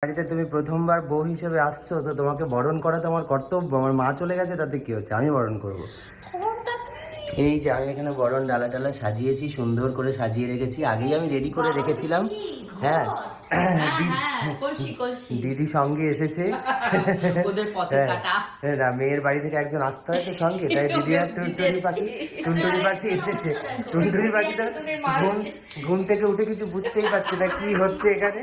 বাড়িতে তুমি প্রথমবার বউ হিসেবে আসছো, তো তোমাকে বরণ করা তো আমার কর্তব্য। আমার মা চলে গেছে, তাতে কি হচ্ছে, আমি বরণ করব। এই যে আমি এখানে বরণ ডালা টালা সাজিয়েছি, সুন্দর করে সাজিয়ে রেখেছি, আগেই আমি রেডি করে রেখেছিলাম। হ্যাঁ, দিদি সঙ্গে এসেছে। না, মেয়ের বাড়ি থেকে একজন আসতে হয় তো সঙ্গে, তাই দিদি আর টুনটুনি পাখি এসেছে। টুনটুনি পাখি তো ঘুম থেকে উঠে কিছু বুঝতেই পারছে না কি হচ্ছে এখানে।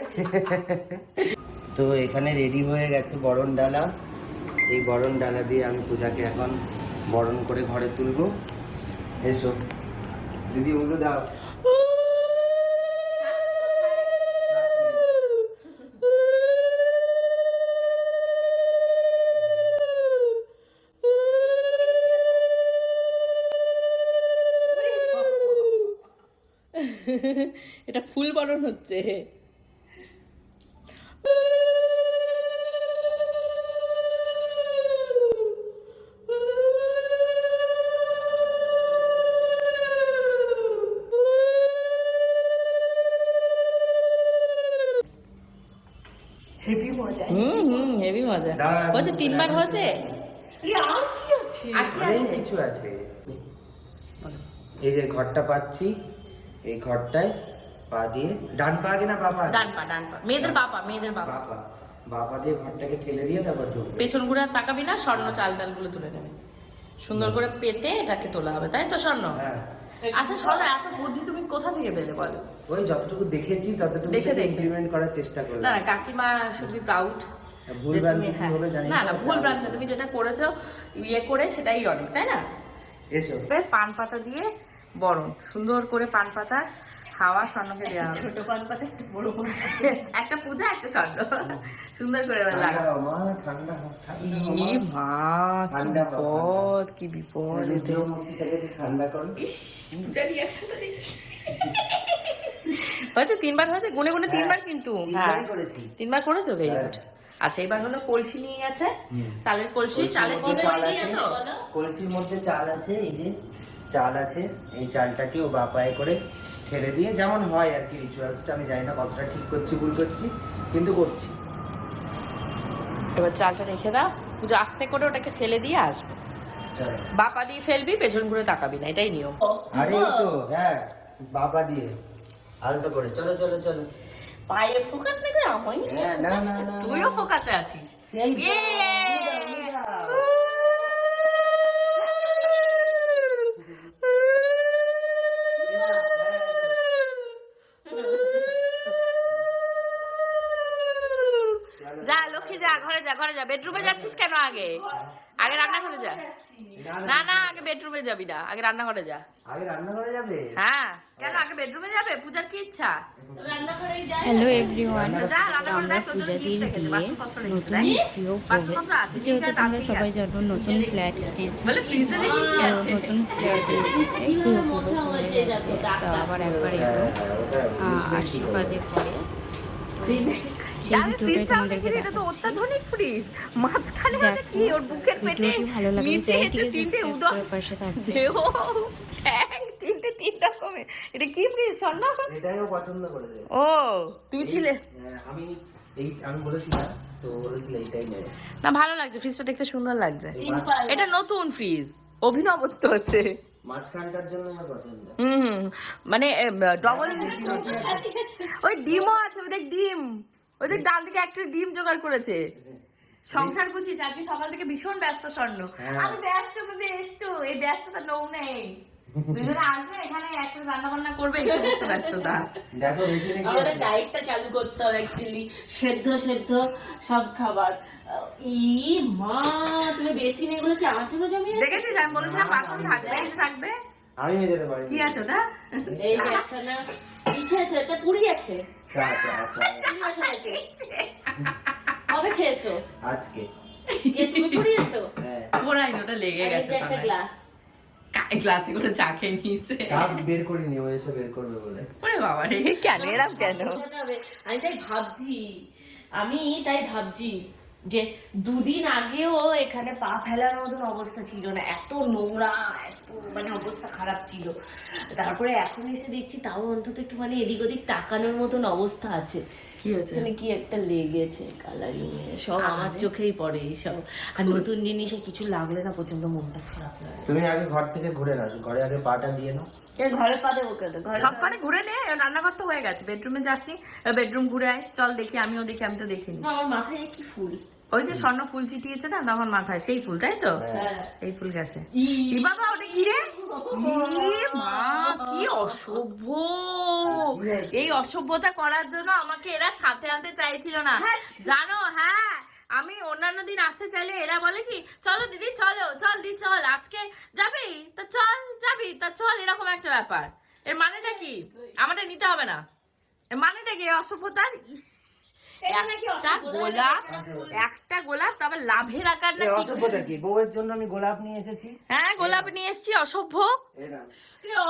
তো এখানে রেডি হয়ে গেছে বরণ ডালা। এই বরণ ডালা দিয়ে আমি পূজাকে এখন বরণ করে ঘরে তুলবো। এসো দিদি, ওগুলো দাও। এটা ফুল বরণ হচ্ছে। হেভি মজা। হেভি মজা হচ্ছে। 3 বার হচ্ছে। কিছু আছে। এই যে ঘরটা পাচ্ছি, এই ঘরটায় পা দিয়ে, ডান পা আগে না বাবা? ডান পা, মেয়েদের বাবা, বাবা দিয়ে ঘরটাকে ঠেলে দিয়ে তারপর ঢুকবে। পেছন ঘুরে আর তাকাবি না, স্বর্ণ চাল গুলো তুলে নেবে, সুন্দর করে পেতে এটাকে তোলা হবে, তাই তো স্বর্ণ? হ্যাঁ। আচ্ছা স্বর্ণ, এত বুদ্ধি তুমি কোথা থেকে পেলে বলো? ওই যতটুকু দেখেছি ততটুকু ইমপ্লিমেন্ট করার চেষ্টা করলাম। না কাকিমা শুড বি প্রাউড। ভুল ভ্রান্তি কি হবে জানি না, ভুল ভ্রান্তি, তুমি যেটা করেছো ইয়ে করে সেটাই অনেক, তাই না? এসো। পান পাতা দিয়ে বরণ, সুন্দর করে পান পাতা হাওয়া স্বর্ণকে দেওয়া হবে। ছোট পান পাতা, একটা বড় পান পাতা, একটা পূজা, একটা স্বর্ণ, সুন্দর করে লাগা। ঠান্ডা কি বিপদ, ঠান্ডা করো। হয়েছে 3 বার হয়েছে, গুনে গুনে 3 বার, কিন্তু 3 বার করেছো, ভেরি গুড। আচ্ছা এবার হলো কলসি নিয়ে গেছে, চালের কলসি, চালের কলসির মধ্যে চাল আছে, এই যে চাল আছে, এই চালটাকে ও বাপায় করে ঠেলে দিয়ে, যেমন হয় আর কি রিচুয়ালসটা, আমি জানি না কতটা ঠিক করছি ভুল করছি, কিন্তু করছি। এবার চালটা রেখে দাও, পূজা আস্তে করে ওটাকে ফেলে দিয়ে আসবে। বাপা দিয়ে ফেলবি, পেছন ঘুরে তাকাবি না, এটাই নিয়ম। আরে এই তো, হ্যাঁ বাবা দিয়ে আলতো করে। চলো চলো চলো। পায়ে ফোকাস নেই করে আমায়। না না না, তুইও ফোকাসে আছিস। যা লক্ষ্মী যা, ঘরে যা, ঘরে যা। বেডরুমে যাচ্ছিস কেন? আগে রান্নাঘরে যা। না না, আগে বেডরুমে যাবি না, আগে রান্নাঘরে যা। আগে রান্নাঘরে যাবে? হ্যাঁ, কেন আগে বেডরুমে যাবে? পূজার কি ইচ্ছা? রান্নাঘরেই যায়। হ্যালো এভরিওয়ান, আমরা পূজাদির বিয়ে, নতুন গৃহ প্রবেশ। যেহেতু তোমরা সবাই জানো নতুন ফ্ল্যাট কিনেছি, নতুন ফ্ল্যাটে গৃহ প্রবেশ হয়ে গেছে, তো আবার একবার এলো আশীর্বাদের পরে ভালো লাগলে চাই, ঠিক আছে, পাশে থাকবে। এটা কি ফ্রিজ? স্বর্ণ এটাই ও পছন্দ করেছে। ও তুমি ছিলে? আমি বলেছি না তো, বলেছিল এইটাই নেবে। না ভালো লাগছে, ফ্রিজটা দেখতে সুন্দর লাগছে। এটা নতুন ফ্রিজ, অভিনবত্ব হচ্ছে। মাঝখানটার জন্য আমার পছন্দ। মানে ডবল ওই ডিমও আছে, ওই দেখ ডিম, ওই দেখ ডান দিকে একটা ডিম জোগাড় করেছে। সংসার বুঝি চাকরি, সকাল থেকে ভীষণ ব্যস্ত স্বর্ণ। আমি ব্যস্ত এই ব্যস্ততা নৌ নেই। দুজনে আসবে এখানে একসাথে রান্না বান্না করবে, এই সমস্ত ব্যস্ততা। দেখো আমাদের ডায়েটটা চালু করতে হবে অ্যাকচুয়ালি, সেদ্ধ সব খাবার। মা তুমি বেসিন এগুলো কি আমার জন্য জমিয়ে দেখেছিস? আমি বলেছিলাম বাসন থাকবে। আমি মেজেতে পারি। কি আছে ওটা? এই একটা না কি খেয়েছো? এটা পুরি আছে। কবে খেয়েছো? আজকে। তুমি পুরিয়েছো? হ্যাঁ। পুরাই ওটা লেগে গেছে। একটা গ্লাস, গ্লাসে করে চা খেয়ে নিয়েছে। কাপ বের করিনি, ও এসে বের করবে বলে। ওরে বাবা রে, কেন এরকম কেন? আমি তাই ভাবছি যে দুদিন আগেও এখানে পা ফেলার মতন অবস্থা ছিল না, এত নোংরা, এত মানে অবস্থা খারাপ ছিল। তারপরে এখন এসে দেখছি তাও অন্তত একটু মানে এদিক ওদিক তাকানোর মতন অবস্থা আছে। কি হয়েছে? মানে কি একটা লেগেছে কালারিং এ, সব আমার চোখেই পড়ে এইসব। আর নতুন জিনিসে কিছু লাগলে না প্রচন্ড মনটা খারাপ লাগে। তুমি আগে ঘর থেকে ঘুরে নাও, ঘরে আগে পাটা দিয়ে নাও। ঘরে পা দেবো কেন? সবখানে ঘুরে নে, রান্নাঘর তো হয়ে গেছে, বেডরুমে যাসনি, বেডরুম ঘুরে আয়, চল দেখি, আমিও দেখি, আমি তো দেখিনি। আমার মাথায় কি ফুল, ওই যে স্বর্ণ ফুল চিটিয়েছে না তখন মাথায়, সেই ফুল, তাই তো? হ্যাঁ। এই ফুল গেছে। ই বাবা, ওটা কি রে? ই মা, কি অসভ্য! এই অসভ্যতা করার জন্য আমাকে এরা সাথে আনতে চাইছিল না, জানো? হ্যাঁ, আমি অন্যান্য দিন আসতে চাইলে এরা বলে কি, চলো দিদি চলো, চল দি চল, আজকে যাবি তা চল, যাবি তা চল, এরকম একটা ব্যাপার। এর মানেটা কি? আমাদের নিতে হবে না। এর মানেটা কি অসভ্যতার? একটা গোলাপ তবে লাভের আকার না। অসভ্যতা কি? বউয়ের জন্য আমি গোলাপ নিয়ে এসেছি। হ্যাঁ, গোলাপ নিয়ে এসেছি, অসভ্য।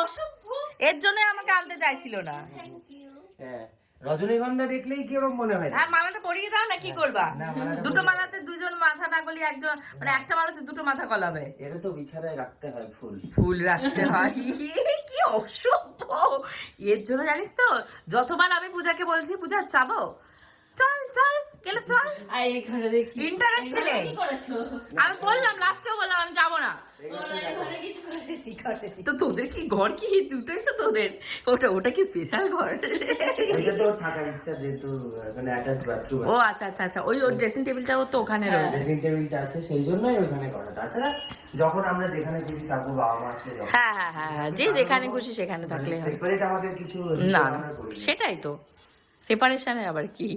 অসভ্য। এর জন্য আমাকে আনতে চাইছিল না। হ্যাঁ, রজনীগন্ধা দেখলেই কিরকম মনে হয়? হ্যাঁ, মালাটা পরিয়ে দাও না, কি করবা? না, মালাটা দুটো মালাতে দুজন মাথা না গলি, একজন মানে একটা মালাতে দুটো মাথা গলাবে। এটা তো বিছানায় রাখতে হয় ফুল। ফুল রাখতে হয়। কি অসভ্য! এর জন্য জানিস তো, যতবার আমি পূজাকে বলছি, পূজা যাবো, চল চল, গেলে চল, আর এই ঘরে দেখি ইন্টারেস্ট নেই। কি করেছো? আমি বললাম, লাস্টেও বললাম আমি যাবো না। ঘরে কিছু করেনি, করেনি। তো তোদের কি ঘর, কি দুটোই তো তোদের? ওটা কি স্পেশাল ঘর? এটা তো থাকার ইচ্ছা, যেহেতু মানে অ্যাটাচ বাথরুম ও আচ্ছা আচ্ছা আচ্ছা, ওই ওর ড্রেসিং টেবিলটাও তো ওখানে রয়েছে। ড্রেসিং টেবিলটা আছে, সেই জন্যই ওখানে করা। তাছাড়া যখন আমরা যেখানে খুশি থাকবো, বাবা মা আসলে যখন, হ্যাঁ হ্যাঁ হ্যাঁ হ্যাঁ, যে যেখানে খুশি সেখানে থাকলে হয়। সেপারেট আমাদের কিছু না, আমরা করি না। সেটাই তো সেপারেশনে আবার কি।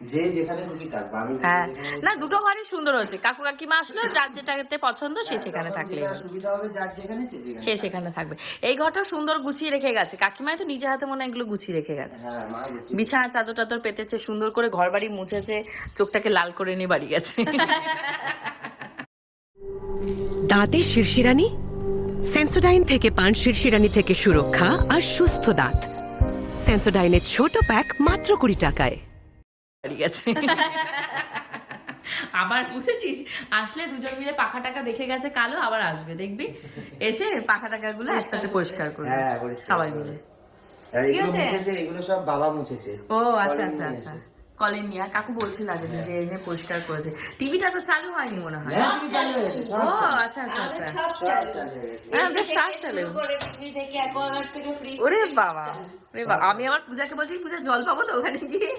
যে যেখানে খুশি থাকবো, আমি হ্যাঁ, যেখানে- না দুটো ঘরই সুন্দর হচ্ছে। কাকু কাকিমা আসলো, যার যেটাতে পছন্দ সে সেখানে যখন থাকলে যেটা সুবিধা হবে, যার যেখানে সে যেখানে সে সেখানে থাকবে। এই ঘরটা সুন্দর গুছিয়ে রেখে গেছে কাকিমায়, তো নিজে হাতে মনে হয় এগুলো গুছিয়ে রেখে গেছে। হ্যাঁ, মা গেছে। বিছানা চাদর টাদর পেতেছে, সুন্দর করে ঘর বাড়ি মুছেছে, চোখটাকে লাল করে নিয়ে বাড়ি গেছে। দাঁতের শিরশিরানি, সেন্সোডাইন থেকে পান শিরশিরানি থেকে সুরক্ষা আর সুস্থ দাঁত। সেন্সোডাইনের ছোট প্যাক মাত্র 20 টাকায়। বাড়ি গেছে। আবার বুঝেছিস, আসলে দুজন মিলে পাখা টাকা দেখে গেছে কালো, আবার আসবে দেখবি, এসে পাখা টাকা গুলো একসাথে পরিষ্কার করবে হ্যাঁ, পরিষ্কার সবাই করবে। মিলে। আর এগুলো হয়েছে? মুছেছে, এগুলো সব বাবা মুছেছে। ও আচ্ছা কলিং আচ্ছা নিয়ে আচ্ছা, এসে। কলিং নিয়ে কাকু বলছিল আগে যে এনে পরিষ্কার করেছে। টিভিটা তো চালু হয়নি মনে হয়। হ্যাঁ, টিভি চালু হয়ে গেছে, ও সব চালু। আচ্ছা আচ্ছা আমাদের আচ্ছা, সব সব চালু। চালু হয়ে গেছে। হ্যাঁ, বেশ শাক থেকে চালু। শুরু করে টিভি থেকে অ্যাকোয়াগার্ড থেকে ফ্রিজ ওরে বাবা, ওরে বাবা, আমি আমার পূজাকে বলছি পূজা জল পাবো তো ওখানে গিয়ে?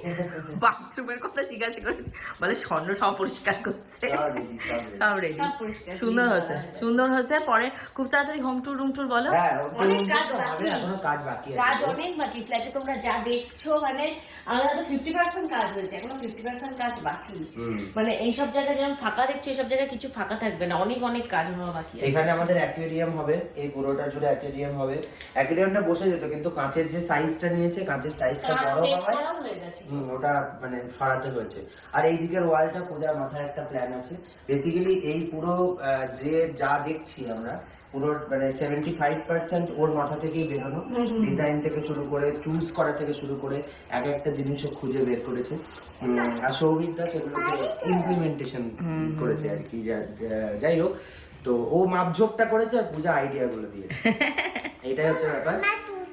বাথরুমের কথা জিজ্ঞাসা করেছি, বলে স্বর্ণ সব পরিষ্কার করছে, সব ready, সব ready। সব রেডি, সব পরিষ্কার। সুন্দর হচ্ছে, সুন্দর হচ্ছে। পরে খুব তাড়াতাড়ি হোম টুর রুম টুর বলো। হ্যাঁ, অনেক রুম কাজ তো হবে, বাকি। এখনো কাজ বাকি আছে। কাজ অনেক বাকি ফ্ল্যাটে, তোমরা যা দেখছো মানে আমাদের তো 50% কাজ হয়েছে, এখনো 50% কাজ বাকি। মানে এইসব জায়গায় যেমন ফাঁকা দেখছো, এইসব জায়গায় কিছু ফাঁকা থাকবে না, অনেক অনেক কাজ হওয়া বাকি আছে। এখানে আমাদের অ্যাকুয়ারিয়াম হবে, এই পুরোটা জুড়ে অ্যাকুয়ারিয়াম হবে। অ্যাকুয়ারিয়ামটা বসে যেত, কিন্তু কাঁচের যে সাইজটা নিয়েছে, কাঁচের সাইজটা কাজ বড় সেট হওয়ায় করা হয়ে গেছে। ওটা মানে সরাতে হয়েছে। আর এই দিকের ওয়ালটা, পূজার মাথায় একটা প্ল্যান আছে। বেসিক্যালি এই পুরো যে যা দেখছি আমরা, পুরো মানে 75% ওর মাথা থেকেই বেরোনো। ডিজাইন থেকে শুরু করে, চুজ করা থেকে শুরু করে, এক একটা জিনিসও খুঁজে বের করেছে। আর সৌভিকদা সেগুলোকে ইমপ্লিমেন্টেশন করেছে আর কি। যাই হোক, তো ও মাপঝোপটা করেছে আর পূজা আইডিয়া গুলো দিয়েছে। এটাই হচ্ছে ব্যাপার।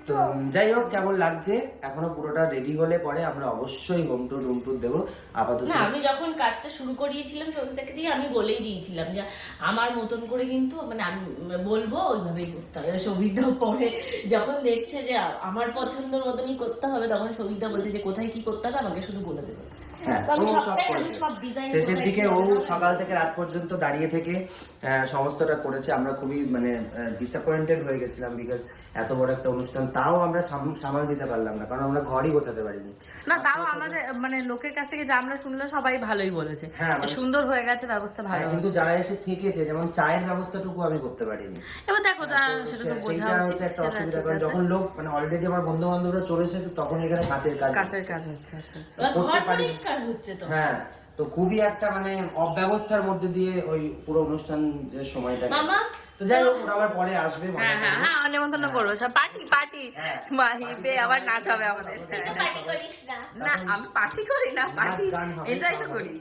তো যাই হোক, কেমন লাগছে এখনো পুরোটা রেডি হলে পরে আমরা অবশ্যই হোম টুর রুম টুর দেবো। আপাতত না, আমি যখন কাজটা শুরু করিয়েছিলাম সবিতাকে দিয়ে আমি বলেই দিয়েছিলাম যে আমার মতন করে কিন্তু মানে আমি বলবো ওইভাবেই করতে হবে। সৌভিকদা পরে যখন দেখছে যে আমার পছন্দের মতনই করতে হবে, তখন সৌভিকদা বলছে যে কোথায় কি করতে হবে আমাকে শুধু বলে দেবে। হ্যাঁ, তো আমি ও সব সবটাই, আমি করেছে। সব ডিজাইন শেষের দিকে ও সকাল থেকে রাত পর্যন্ত দাঁড়িয়ে থেকে সমস্তটা করেছে। আমরা খুবই মানে ডিসঅ্যাপয়েন্টেড হয়ে গেছিলাম, বিকজ এত বড় একটা অনুষ্ঠান তাও আমরা সামাল দিতে পারলাম না, কারণ আমরা ঘরই গোছাতে পারিনি। না, তাও আমাদের মানে লোকের কাছ থেকে যা আমরা শুনলে সবাই ভালোই বলেছে, হ্যাঁ, মানে- সুন্দর হয়ে গেছে, ব্যবস্থা ভালো। হ্যাঁ, কিন্তু যারা এসে থেকেছে, যেমন চায়ের ব্যবস্থাটুকু আমি করতে পারিনি। এবার দেখো সেটা তো বোঝা সেইটা উচিত, হচ্ছে একটা সেটা অসুবিধা, ঠিক কারণ আছে। যখন লোক মানে অলরেডি আমার বন্ধু বান্ধবরা চলে এসেছে, তখন এখানে কাছের কাজ কাছের কাজ হচ্ছে। আচ্ছা আচ্ছা, ঘর করতে পারি। পরিষ্কার হচ্ছে তো। হ্যাঁ, তো খুবই একটা মানে অব্যবস্থার মধ্যে দিয়ে ওই পুরো অনুষ্ঠান যে সময়টা গেছে। মামা তো যাই হোক, ওরা আবার পরে আসবে, মজা হ্যাঁ হ্যাঁ করবে। হ্যাঁ, নেমন্তন্ন করবো সব, পার্টি পার্টি হ্যাঁ। মাহিবে আবার নাচ হবে আমাদের। পার্টি করিস না। না, আমি পার্টি করি না, পার্টি গান হবে, এনজয় তো খাওয়া করি।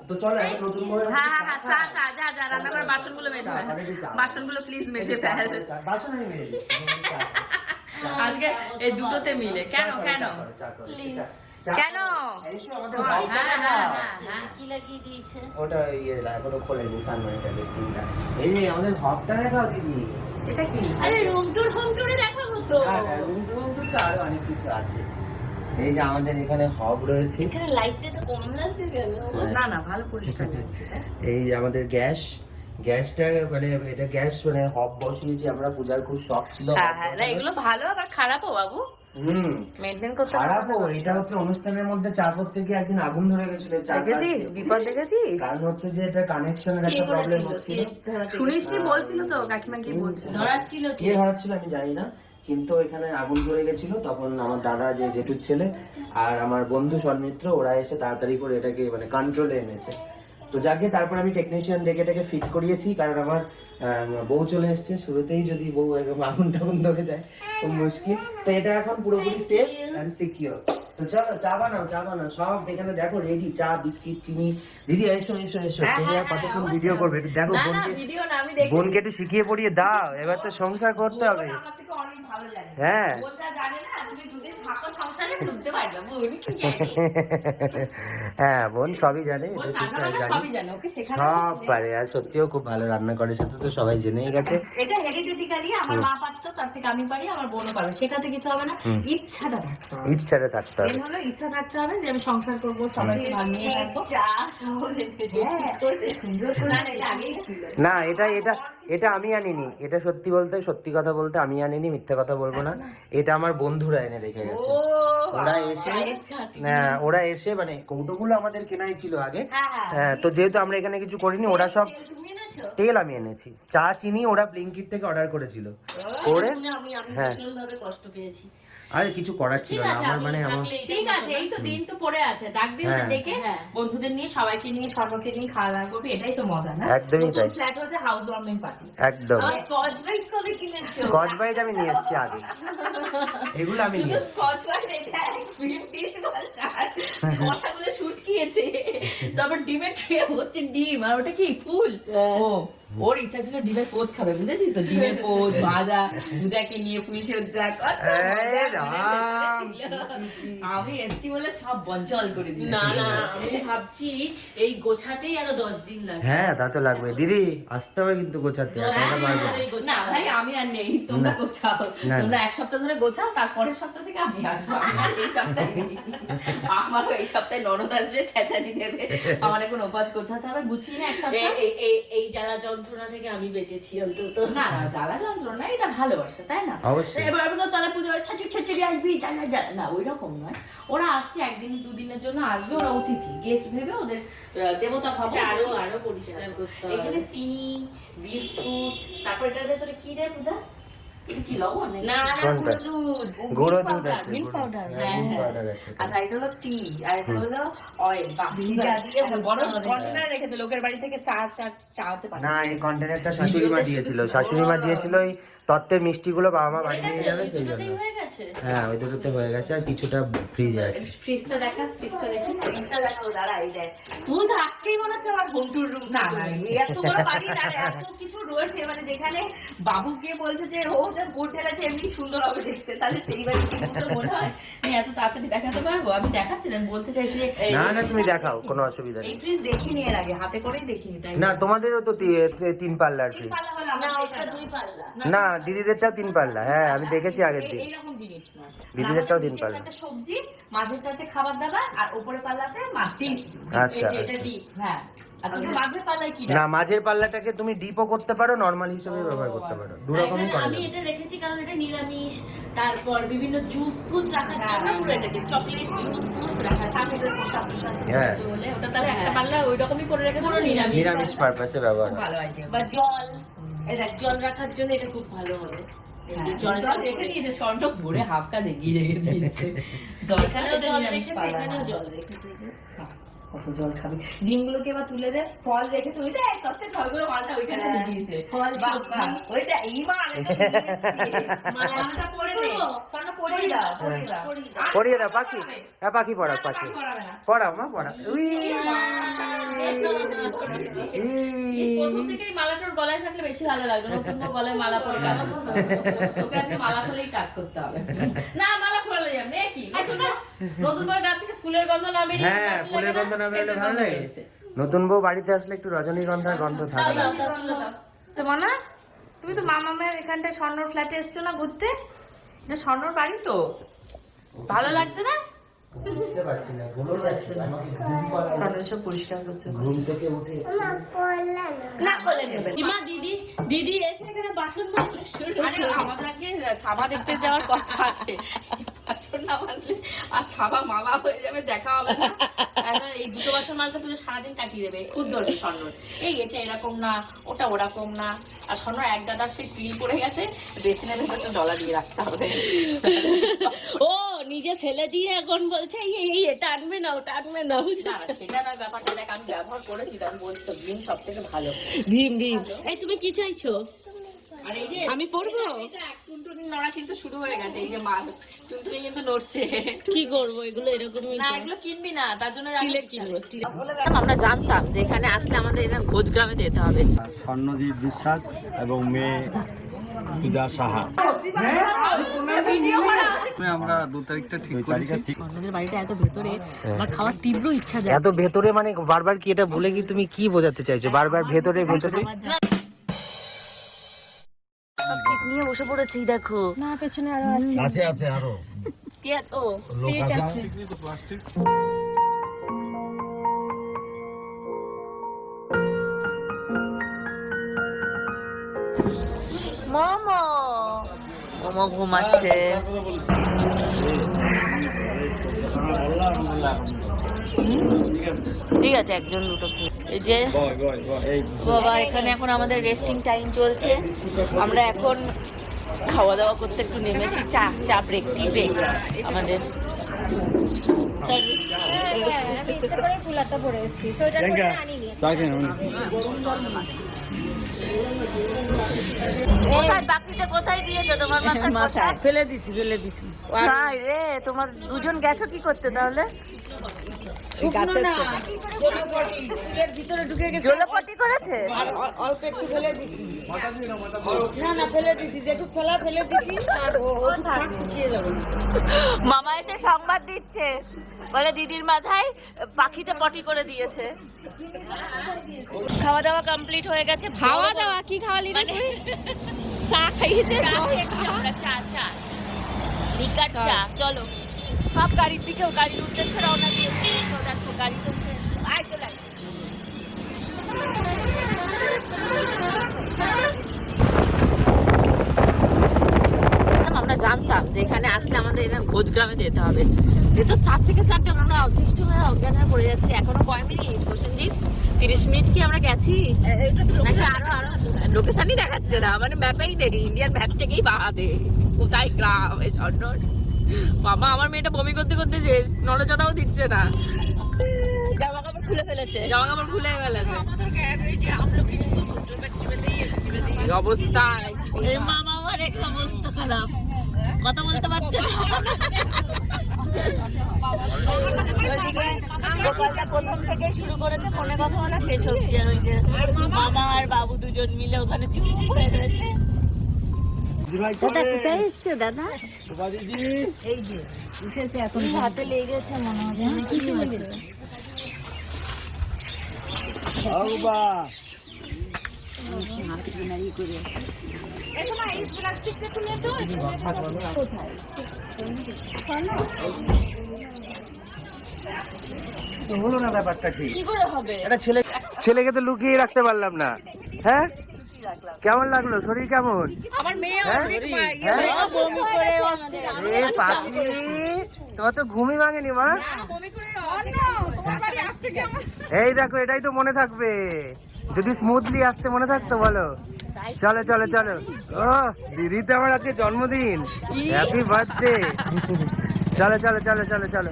তো চলো এখন নতুন বউয়ের হ্যাঁ হাতে হ্যাঁ চা হ্যাঁ, চা খাই। চা যা রান্না করে বাসনগুলো মেজে ফেল। তারপরে একটু চা। বাসনগুলো প্লিজ মেজে ফেল। বাসন আমি মেজে দিই। চা খাই। আজকে এই দুটোতে মিলে কেন চা করো, কেন চা করো, চা করো। Please. চা কেন? করো। এসো আমাদের হ্যাঁ, হবটা হ্যাঁ, দেখাও। হ্যাঁ। কি লাগিয়ে দিয়েছে? ওটা ইয়ে এখনো খোলেনি সানমাইটার বেসিনটা। এই যে আমাদের হবটা দেখাও দিদি। এটা কি? আরে রুম টুরে দেখাবো তো। রুম তো আরো অনেক কিছু আছে। এই যে আমাদের এখানে হব রয়েছে। এখানে লাইটটা তো কম লাগছে কেন? না না ভালো পরিষ্কার লাগছে। এই যে আমাদের গ্যাসটা মানে এটা গ্যাস মানে হব বসিয়েছি আমরা, পূজার খুব শখ ছিল হ্যাঁ হব হ্যাঁ না, বসানোর। এগুলো ভালো আবার খারাপও বাবু, হুম মেনটেন করতে হবে। খারাপও, এটা হচ্ছে অনুষ্ঠানের মধ্যে চা করতে গিয়ে একদিন আগুন ধরে গেছিল চা দেখেছিস কাটতে। বিপদ দেখেছিস? কারণ হচ্ছে যে এটা কানেকশনের একটা প্রবলেম হচ্ছিল। শুনিসনি বলছিল তো কাকিমা কি বলছিল? ধরাচ্ছিল কে ধরাচ্ছিল আমি জানি না, কিন্তু এখানে আগুন ধরে গেছিল। তখন আমার দাদা যে জেঠুর ছেলে আর আমার বন্ধু সন্মিত্র ওরা এসে তাড়াতাড়ি করে এটাকে মানে কন্ট্রোলে এনেছে। তো যাকে তারপর আমি টেকনিশিয়ান ডেকে এটাকে ফিট করিয়েছি, কারণ আমার বউ চলে এসছে। শুরুতেই যদি বউ এরকম আগুন টাগুন ধরে যায় খুব মুশকিল। তো এটা এখন পুরোপুরি সেফ এন্ড সিকিউর। তো চলো চা বানাও সব এখানে দেখো রেডি, চা বিস্কিট চিনি। দিদি এসো এসো এসো, তুমি আর কতক্ষণ ভিডিও করবে একটু দেখো। না না বোনকে ভিডিও না, আমি দেখি। বোনকে একটু শিখিয়ে পড়িয়ে দাও, এবার তো সংসার করতে হবে। আমার থেকে অনেক ভালো লাগে। হ্যাঁ ও যা জানে না, তুমি দুদিন থাকো সংসারে বুঝতে পারবে। উনি কি জানে? হ্যাঁ বোন সবই জানে, ও এটা ঠিক রান্না বান্না জানি। সবই জানে, ওকে শেখানো সব পারে, আর সত্যিও খুব ভালো রান্না করে, সেটা তো সবাই জেনেই গেছে। এটা হেরিডিটিক্যালি আমার মা পারতো, তার থেকে আমি পারি, আমার বোনও পারবে, শেখাতে কিছু হবে না, ইচ্ছাটা থাকতে হবে। ইচ্ছাটা থাকতে হবে। মেন হলো ইচ্ছা থাকতে হবে যে আমি সংসার করবো, সবাইকে ভাঙিয়ে রাখবো। চা শহরে হ্যাঁ, সুন্দর করে এটা আগেই ছিল। না এটা আমি আনিনি, এটা সত্যি বলতে সত্যি কথা বলতে আমি আনিনি, মিথ্যে কথা বলবো না। এটা আমার বন্ধুরা এনে রেখে গেছে। ওরা এসে মানে কৌটোগুলো আমাদের কেনাই ছিল আগে। হ্যাঁ তো যেহেতু আমরা এখানে কিছু করিনি, ওরা সব তুমি এনেছো? তেল আমি এনেছি, চা চিনি ওরা ব্লিঙ্কিট থেকে অর্ডার করেছিল করে। আমি হ্যাঁ ভীষণ ভাবে কষ্ট পেয়েছি। আর কিছু করার ছিল ঠিক না আছে, আমার, আমি মানে আমার থাকলে এটা ঠিক করবো আছে, না। এই তো দিন তো পড়ে আছে, ডাকবি ওদের হ্যাঁ। ডেকে, হ্যাঁ। বন্ধুদের নিয়ে সবাইকে নিয়ে সর্বকে নিয়ে খাওয়া দাওয়া করবি, এটাই তো মজা না? একদমই তাই। ফ্ল্যাট হচ্ছে হাউস ওয়ার্মিং পার্টি। একদম আমার স্কচ ব্রাইট কবে কিনেছো? স্কচ ব্রাইট আমি নিয়ে এসেছি আগে, এগুলো আমি নিয়ে এসেছি। স্কচ ব্রাইট এটা এক্সপেরিয়েন্স দিয়েছিল, শশাগুলো শুটকিয়েছে, তারপর ডিমের ট্রে হচ্ছে ডিম, আর ওটা কি ফুল। ও ওর ইচ্ছা ছিল ডিমের পোচ খাবে, বুঝেছিস তো? ডিমের পোচ ভাজা, পূজাকে নিয়ে ফুল সজ্জা কত মজা করে দিয়েছিল। আমি এসছি বলে সব বঞ্চল করে দিই। না না, আমি ভাবছি এই গোছাতেই আরো 10 দিন লাগবে। হ্যাঁ তা তো লাগবে দিদি, আসতে হবে কিন্তু গোছাতে, একা একা পারবো না। না ভাই আমি আর নেই, তোমরা গোছাও, না। তোমরা এক সপ্তাহ ধরে গোছাও, তারপরের সপ্তাহ থেকে আমি আসবো। আমি আর এই সপ্তাহে নেই। আমারও এই সপ্তাহে ননদ আসবে, চেঁচানি দেবে, আমার এখন উপাস গোছাতে হবে, গুছিয়ে না এক সপ্তাহ। এই জ্বালা যন্ত্রণা থেকে আমি বেঁচেছি অন্তত। না না জ্বালা যন্ত্রণা, এটা ভালোবাসা, তাই না? অবশ্যই। এবার আমি তো তাহলে পুজো ছুটি আসবি, জ্বালা জ্বালা না, ওই রকম নয়। ওরা আসছে একদিন দুদিনের জন্য আসবে, ওরা অতিথি গেস্ট ভেবে ওদের দেবতা ভাবে। আরো পরিষ্কার করতে হবে। এখানে চিনি, বিস্কুট, তারপর এটার ভেতরে কি রে পূজা? এটা কি লবণ নাকি? না না, কোনটা? গুঁড়ো দুধ। গুঁড়ো দুধ আছে, মিল্ক গুঁড়ো- পাউডার। হ্যাঁ, মিল্ক পাউডার আছে। আচ্ছা এটা হলো টি, আর এটা হলো অয়েল। ভিজা দিয়ে বড় বসতে হবে। কন্টেনার রেখেছে, লোকের বাড়ি থেকে চাওয়াতে পারে। না এই কন্টেনারটা শাশুড়ি মা দিয়েছিল, শাশুড়ি মা দিয়েছিল ওই তত্ত্বের মিষ্টিগুলো বাবা মা বাড়ি নিয়ে যাবে সেই জন্য। দুটোতেই হয়ে গেছে। হ্যাঁ ওই দুটোতে হয়ে গেছে, আর কিছুটা ফ্রিজে আছে। ফ্রিজটা দেখা, ফ্রিজটা দেখি। ফ্রিজটা দেখো, দাঁড়া, এই দেখ। তুই তো আজকেই মনে হচ্ছে আমার হোম টুর রুম। না না এত বড় বাড়ি, আর এত কিছু রয়েছে, মানে যেখানে বাবু গিয়ে বলছে যে ও যা বুট ঢেলেছে এমনি সুন্দর হবে দেখতে, তাহলে সেই বাড়ি কি তো মনে হয় আমি এত তাড়াতাড়ি দেখাতে পারবো? আমি দেখাচ্ছিলাম, বলতে চাইছি যে না না তুমি দেখাও, কোনো অসুবিধা এই নেই। ফ্রিজ দেখিনি এর আগে, হাতে করেই দেখিনি, তাই না তোমাদেরও তো 3 পাল্লার ফ্রিজ। পাল্লা হলে না, আমার ওটা 2 পাল্লা। না দিদিদেরটাও 3 পাল্লা, হ্যাঁ আমি দেখেছি আগের দিন। এইরকম জিনিস না, দিদিদেরটাও 3 পাল্লা। নিচেরটাতে সবজি, মাঝেরটাতে খাবার দাবার, আর উপরে পাল্লাতে মাছ। আচ্ছা এটা আচ্ছা। ডিপ। হ্যাঁ, আর তুমি মাঝের পাল্লায় কি না মাঝের পাল্লাটাকে তুমি ডিপও করতে পারো, নরমাল হিসেবে ব্যবহার করতে পারো, দু রকমই করা আমি যাবে। এটা রেখেছি কারণ এটা নিরামিষ, তারপর বিভিন্ন জুস ফুস রাখার জন্য পুরো এটাকে চকলেট জুস ফুস রাখার জন্য। হ্যাঁ বলে ওটা তাহলে একটা পাল্লা ওই রকমই করে রেখে দেবো, নিরামিষ। নিরামিষ পারপাসে ব্যবহার হয়। ভালো আইডিয়া। বা জল, এটা জল রাখার জন্য এটা খুব ভালো হবে। এই যে জল জলটা রেখে দিয়েছে, স্বর্ণ ভরে হাফ কাজে গিয়ে রেখে দিয়েছে। জল এখানেও জল রেখেছে, এখানেও জল রেখেছে। কত জল খাবি। ডিমগুলোকে এবার তুলে দে, ফল রেখেছে ওইটা কত ফলগুলো মালটা ওইখানে দিয়েছে ফল সবটা ওইটা এই মাল মালটা পরে নে সামনে পরিয়ে দাও পড়িয়ে দাও পাখি। হ্যাঁ পাখি পড়া, পাখি পড়াও মা পড়া। প্রথম থেকেই মালাটার গলায় থাকলে বেশি ভালো লাগবে, নতুন বউ গলায় মালা পরে কাজ করতে হবে, তোকে আজকে মালা খুলেই কাজ করতে হবে। না মালা খুলে যাবে না কি নতুন বউ গাছ থেকে ফুলের গন্ধ না বেরিয়ে হ্যাঁ ফুলের গন্ধ না বেরোলে ভালো লাগে। নতুন বউ বাড়িতে আসলে একটু রজনীগন্ধার গন্ধ থাকে না। তো মানা তুমি তো মামামের এখানটায় স্বর্ণর ফ্ল্যাটে এসছো না ঘুরতে, যে স্বর্ণর বাড়ি তো ভালো লাগছে না? বুঝতে পারছি না, ঘুমো যাচ্ছে আমাকে ঘুম পাড়ায়। স্বর্ণ সব পরিষ্কার করছে, ঘুম থেকে উঠে না করলে নেবে মা দিদি এসে এখানে বাসন মাজতে শুরু করে। আরে আমাদেরকে সাবা দেখতে যাওয়ার কথা আছে, বাসন না মাজলে আর সাবা মামা হয়ে যাবে, দেখা হবে না। তারপর এই দুটো বাসন মাজতে পুজো সারাদিন কাটিয়ে দেবে, খুব ধরবে স্বর্ণ এই এটা এরকম না ওটা ওরকম না। আর স্বর্ণ এক দাদা সেই পিল পড়ে গেছে, বেসিনের ভেতরে ডলা দিয়ে রাখতে হবে। ও নিজে ফেলে দিয়ে এখন বলছে এই এটা আনবে না ওটা আনবে না। না, সেটা নয় ব্যাপারটা, দেখ আমি ব্যবহার করেছি, আমি বলছি তো ভীম সব থেকে ভালো। ভীম এই তুমি কি চাইছো? আর এই যে আমি পড়বো? টুনটুনি নড়া কিন্তু শুরু হয়ে গেছে, এই যে মাল টুনটুনি কিন্তু নড়ছে। কি করবো এগুলো এরকমই না এগুলো কিনবি না, তার জন্য স্টিলের কিনবো। আমরা জানতাম যে এখানে আসলে আমাদের এখানে ঘোষগ্রামে যেতে হবে। স্বর্ণদীপ বিশ্বাস এবং মেয়ে পূজা সাহা। আমরা 2 তারিখটা ঠিক করেছি। আমাদের বাড়িটা এত ভেতরে, আমার খাওয়ার তীব্র ইচ্ছা যায়। এত ভেতরে মানে বারবার কি এটা ভুলে কি তুমি কি বোঝাতে চাইছো? বারবার ভেতরে ভেতরে সিট নিয়ে বসে পড়েছি দেখো। না পেছনে আরো আছে। আছে আছে আরো কে ও সিট আছে। মোমো মোমো ঘুমাচ্ছে। ঠিক আছে একজন দুটো এই যে বাবা এখানে এখন আমাদের রেস্টিং টাইম চলছে, আমরা এখন খাওয়া দাওয়া করতে একটু নেমেছি। চা ব্রেক টি ব্রেক আমাদের। আমি ইচ্ছা করে ফুলাতা পরে এসেছি, সোয়েটার পরে আনিনি। কোথায় বাকিটা কোথায় দিয়েছো তোমার মাথায়? ফেলে দিছি হাই রে, তোমার দুজন গেছো কি করতে তাহলে? ভিতরে ঢুকে গেছে, জলপটি করেছে? অল্প একটু ফেলে দিছি। না ফেলে দিছি, যেটুকু ফেলা ফেলে দিছি, আর ওটুকু থাক শুকিয়ে যাবে। মামা এসে সংবাদ দিচ্ছে, বলে দিদির মাথায় পাখিতে পটি করে দিয়েছে। খাওয়া দাওয়া কমপ্লিট হয়ে গেছে। খাওয়া দাওয়া কি খাওয়ালি? মানে চা খাইয়েছে। চা লিকার চা। চলো সব গাড়ির দিকেও গাড়ির উদ্দেশ্যে রওনা দিয়েছি। দেখো গাড়ি তো আয় চলে আয়। আমরা জানতাম যে এখানে আসলে আমাদের এখানে ঘোষগ্রামে যেতে হবে, যেহেতু 4 থেকে 4টে আমরা অতিষ্ঠ হয়ে অজ্ঞান হয়ে পড়ে যাচ্ছি। এখনো কয় মিনিট হোসেনদীপ? 30 মিনিট কি আমরা গেছি নাকি আরো লোকেশনই দেখাচ্ছে না, মানে ম্যাপেই নেই, ইন্ডিয়ান ম্যাপ থেকেই বাহাতে কোথায় গ্রাম এই জন্য। বাবা আমার মেয়েটা বমি করতে করতে যে নড়াচড়াও দিচ্ছে না, জামা কাপড় খুলে ফেলেছে। জামা কাপড় খুলে ফেলেছে। এই অবস্থায় এই মামা আমার এক অবস্থা খারাপ, কথা বলতে পারছে না। গোপালটা প্রথম থেকে শুরু করেছে ফোনে কথা বলা, শেষ হচ্ছে আর ওই যে মামা আর বাবু দুজন মিলে ওখানে চুপ করে রয়েছে। দাদা কোথায় এসছে দাদা? এই যে উঠেছে এখন, হাতে লেগেছে মনে হয়। কিছু লেগেছে। হলো না ব্যাপারটা ঠিক। কি করে হবে? একটা ছেলেকে তো লুকিয়ে রাখতে পারলাম না। হ্যাঁ কেমন লাগলো? শরীর কেমন? আমার মেয়ে হ্যাঁ? বমি করে আমাদের এ পাখি, তোমার তো ঘুমই ভাঙেনি মা। এই দেখো এটাই তো মনে থাকবে, যদি স্মুথলি আসতে মনে থাকতো বলো। চলো চলো চলো। ও দিদি তো আমার আজকে জন্মদিন, হ্যাপি বার্থডে। চলো চলো চলো চলো চলো।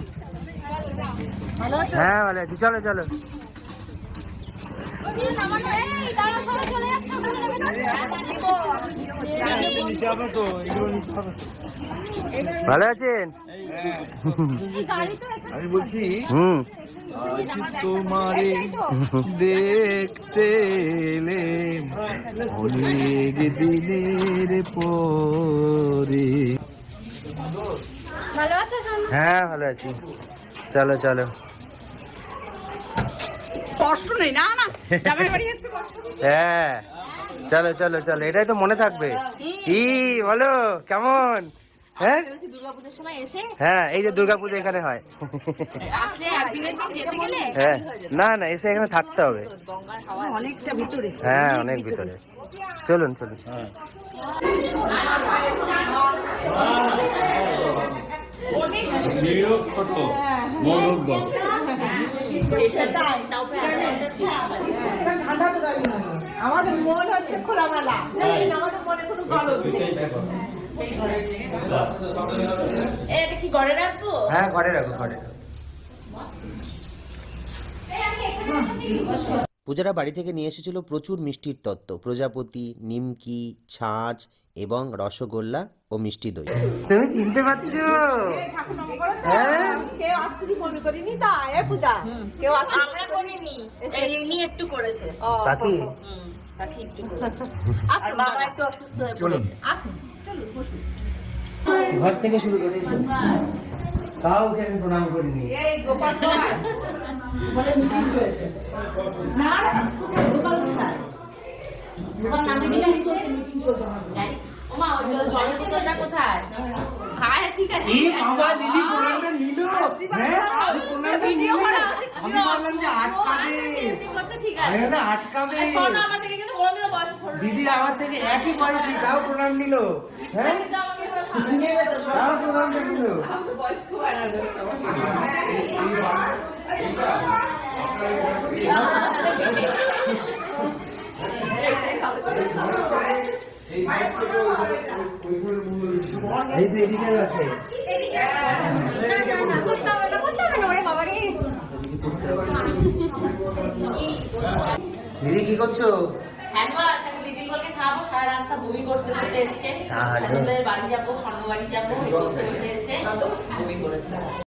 হ্যাঁ ভালো আছি, চলো চলো। ভালো আছেন? আমি বলছি হুম। আজ তোমারে দেখতে এলেম অনেক দিনের পরে। হ্যাঁ ভালো আছি, চলো চলো। কষ্ট নেই না না জামাই বাড়ি এসে কষ্ট নেই। হ্যাঁ চলো চলো চলো, এটাই তো মনে থাকবে। কি বলো, কেমন? হ্যাঁ দুর্গাপুজোর সময় এসে হ্যাঁ, এই যে দুর্গাপূজা এখানে হয়। আসলে একদিনের দিন যেতে গেলে হ্যাঁ না না, এসে এখানে থাকতে হবে। অনেকটা ভিতরে। হ্যাঁ অনেক ভিতরে, চলুন চলুন। ছোট মনোজ্ঞ আমাদের মন হচ্ছে খোলামেলা, আমাদের মনে কোনো গরম নেই। এটা কি ঘরে রাখবো? হ্যাঁ ঘরে রাখো, ঘরে রাখো। পূজারা বাড়ি থেকে নিয়ে এসেছিল প্রচুর মিষ্টির তত্ত্ব, প্রজাপতি, নিমকি, ছাঁচ এবং রসগোল্লা ও মিষ্টি দই। তুমি চিনতে পারছো? হ্যাঁ কেউ আসতে মনে করিনি তা এ পূজা কেউ আসতে আমরা করিনি, এমনি একটু করেছে। বাকি বাকি একটু করেছে। আর বাবা একটু অসুস্থ হয়ে পড়েছে। আসুন চলুন বসুন। ঘর থেকে শুরু করে কাউকে আমি প্রণাম করিনি। এই গোপাল বলে মিটিং চলছে না না গোপাল কোথায়? গোপাল নামে মিটিং চলছে, মিটিং চলছে আমাদের। ওমা ওই জলের বোতলটা কোথায়? হ্যাঁ ঠিক আছে। এই বাবা দিদি প্রণামটা নিল। হ্যাঁ আমি প্রণামটা নিল। আমি বললাম যে আটকাবে, ঠিক আমি না আটকাবে। শোনো আমার থেকে কিন্তু কোনোদিনও বয়স ছোট না। দিদি আমার থেকে একই বয়সী, তাও প্রণাম নিল। হ্যাঁ তাও প্রণামটা নিল। আমার বয়স খুব আলাদা। এই তো এদিকে আছে। দিদি কি করছো? হ্যাঁ গো, আজকে লিটিল বলকে খাবো, সারা রাস্তা বমি করতে করতে এসছে। আরে। বাড়ি যাবো, স্বর্ণ বাড়ি যাবো, এই করতে করতে এসে বমি করেছে।